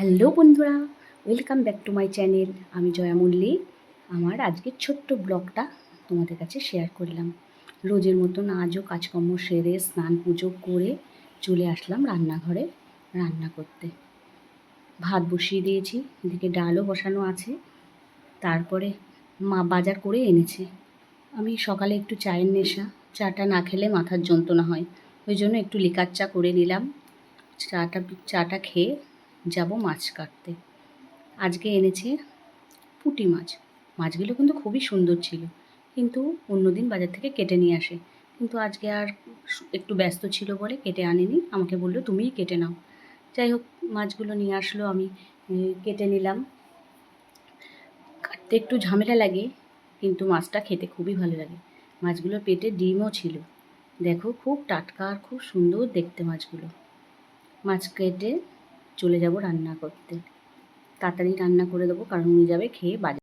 Hello বন্ধুরা, welcome back to my channel. আমি জয়া মল্লিক। আমার আজকের ছোট্ট ব্লগটা তোমাদের কাছে শেয়ার করলাম। রোজের মতন আজও কাজকর্ম সেরে স্নান পুজো করে চলে আসলাম রান্নাঘরে রান্না করতে। ভাত বসিয়ে দিয়েছি, এদিকে ডালও বসানো আছে। তারপরে মা বাজার করে এনেছে। আমি সকালে একটু চায়ের নেশা, চাটা না খেলে মাথার যন্ত্রণা হয়, ওই জন্য একটু লিকার চা করে নিলাম। চাটা খেয়ে যাব মাছ কাটতে। আজকে এনেছে পুঁটি মাছ। মাছগুলো কিন্তু খুবই সুন্দর ছিল, কিন্তু অন্যদিন বাজার থেকে কেটে নিয়ে আসে, কিন্তু আজকে আর একটু ব্যস্ত ছিল বলে কেটে আনেনি। আমাকে বললো তুমিই কেটে নাও। যাই হোক, মাছগুলো নিয়ে আসলো, আমি কেটে নিলাম। কাটতে একটু ঝামেলা লাগে, কিন্তু মাছটা খেতে খুবই ভালো লাগে। মাছগুলোর পেটে ডিমও ছিল। দেখো, খুব টাটকা আর খুব সুন্দর দেখতে মাছগুলো। মাছ কেটে চলে যাব রান্না করতে। তাড়াতাড়ি রান্না করে দেবো, কারণ উনি যাবে খেয়ে বাজার।